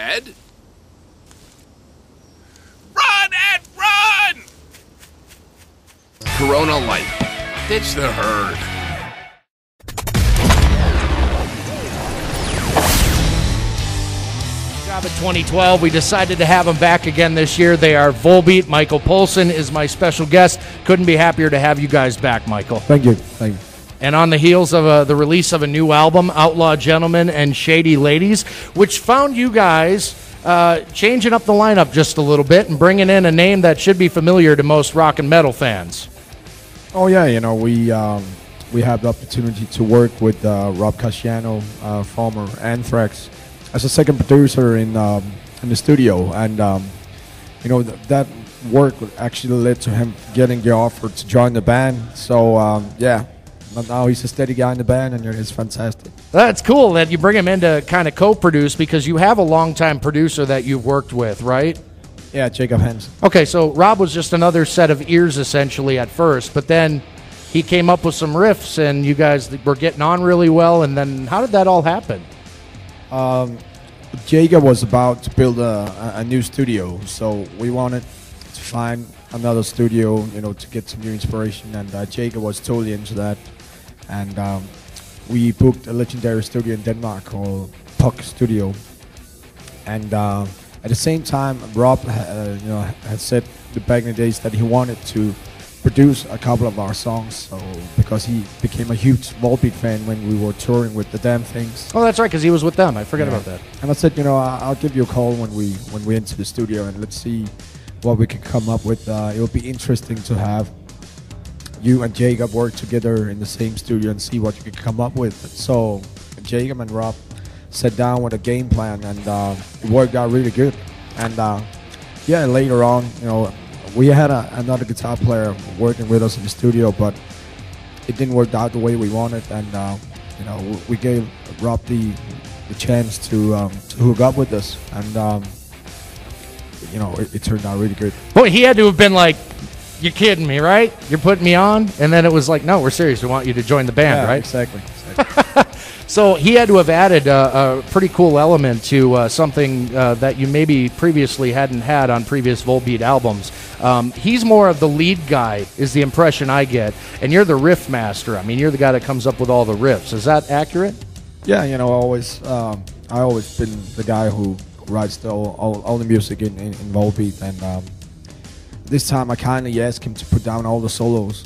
Ed? Run, Ed, run! Corona Light. Ditch the herd. Job at 2012. We decided to have them back again this year. They are Volbeat. Michael Poulsen is my special guest. Couldn't be happier to have you guys back, Michael. Thank you. Thank you. And on the heels of the release of a new album, Outlaw Gentlemen and Shady Ladies, which found you guys changing up the lineup just a little bit and bringing in a name that should be familiar to most rock and metal fans. Oh yeah, you know, we had the opportunity to work with Rob Caggiano, former Anthrax, as a second producer in the studio, and you know that work actually led to him getting the offer to join the band. So yeah. But now he's a steady guy in the band, and it's fantastic. That's cool that you bring him in to kind of co-produce, because you have a longtime producer that you've worked with, right? Yeah, Jacob Hansen. Okay, so Rob was just another set of ears, essentially, at first, but then he came up with some riffs, and you guys were getting on really well, and then how did that all happen? Jacob was about to build a new studio, so we wanted to find another studio, you know, to get some new inspiration, and Jacob was totally into that. And we booked a legendary studio in Denmark called Puck Studio. And at the same time, Rob you know, had said back in the days that he wanted to produce a couple of our songs, so because he became a huge Volbeat fan when we were touring with the Damn Things. Oh, that's right, because he was with them. I forgot about that. And I said, you know, I'll give you a call when we enter the studio, and let's see what we can come up with. It will be interesting to have you and Jacob work together in the same studio and see what you can come up with. So Jacob and Rob sat down with a game plan, and it worked out really good. And yeah, later on, you know, we had another guitar player working with us in the studio, but it didn't work out the way we wanted. And you know, we gave Rob the chance to hook up with us, and you know, it turned out really good. Boy, he had to have been like, "You're kidding me, right? You're putting me on?" And then it was like, "No, we're serious. We want you to join the band," yeah, right? Exactly. So he had to have added a pretty cool element to something that you maybe previously hadn't had on previous Volbeat albums. He's more of the lead guy, is the impression I get, and you're the riff master. I mean, you're the guy that comes up with all the riffs. Is that accurate? Yeah, you know, I always been the guy who writes all the music in Volbeat, and this time I kindly asked him to put down all the solos.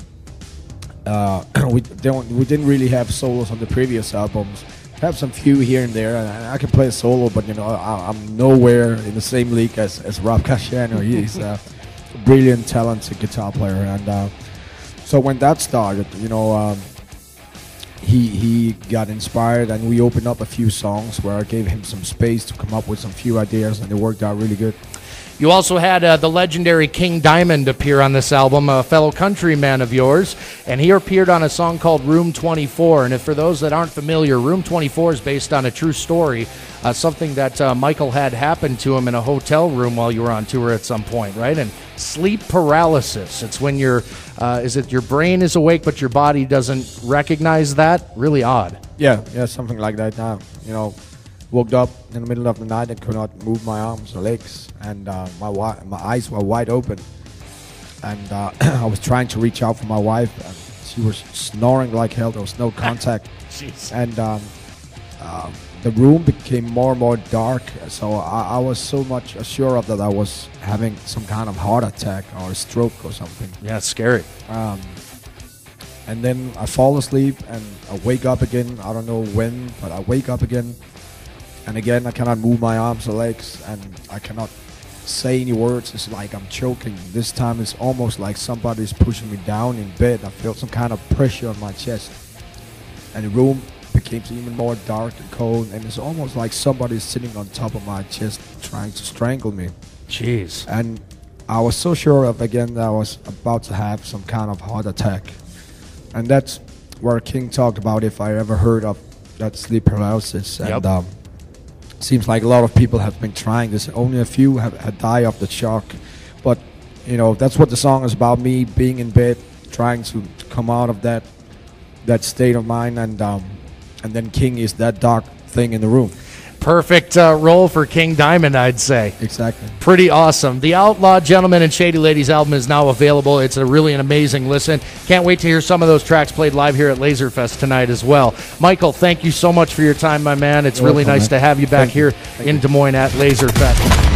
We didn't really have solos on the previous albums. We have some few here and there, and I can play a solo, but you know, I'm nowhere in the same league as Rob Caggiano. He's a brilliant, talented guitar player, and so when that started, you know, he got inspired, and we opened up a few songs where I gave him some space to come up with some few ideas, and it worked out really good. You also had the legendary King Diamond appear on this album, a fellow countryman of yours, and he appeared on a song called Room 24. And if for those that aren't familiar, Room 24 is based on a true story, something that Michael had happen to him in a hotel room while you were on tour at some point, right? And sleep paralysis. It's when your brain is awake but your body doesn't recognize that? Really odd. Yeah, something like that. You know, woke up in the middle of the night and could not move my arms or legs, and my eyes were wide open, and I was trying to reach out for my wife, and she was snoring like hell. There was no contact. Jeez. And the room became more and more dark, so I was so much assured of that I was having some kind of heart attack or a stroke or something. Yeah, it's scary. And then I fall asleep and I wake up again. I don't know when, but I wake up again. And again, I cannot move my arms or legs, and I cannot say any words. It's like I'm choking. This time it's almost like somebody's pushing me down in bed. I felt some kind of pressure on my chest. And the room became even more dark and cold, and it's almost like somebody's sitting on top of my chest trying to strangle me. Jeez. And I was so sure of, again, that I was about to have some kind of heart attack. And that's where King talked about if I ever heard of that sleep paralysis. Yep. And seems like a lot of people have been trying this. Only a few have died of the shock. But, you know, that's what the song is about, me being in bed, trying to come out of that state of mind. And then King is that dark thing in the room. Perfect role for King Diamond, I'd say. Exactly. Pretty awesome. The Outlaw Gentlemen and Shady Ladies album is now available. It's a really an amazing listen. Can't wait to hear some of those tracks played live here at LAZERfest tonight as well. Michael, thank you so much for your time, my man. It's really nice to have you back here in Des Moines at LAZERfest.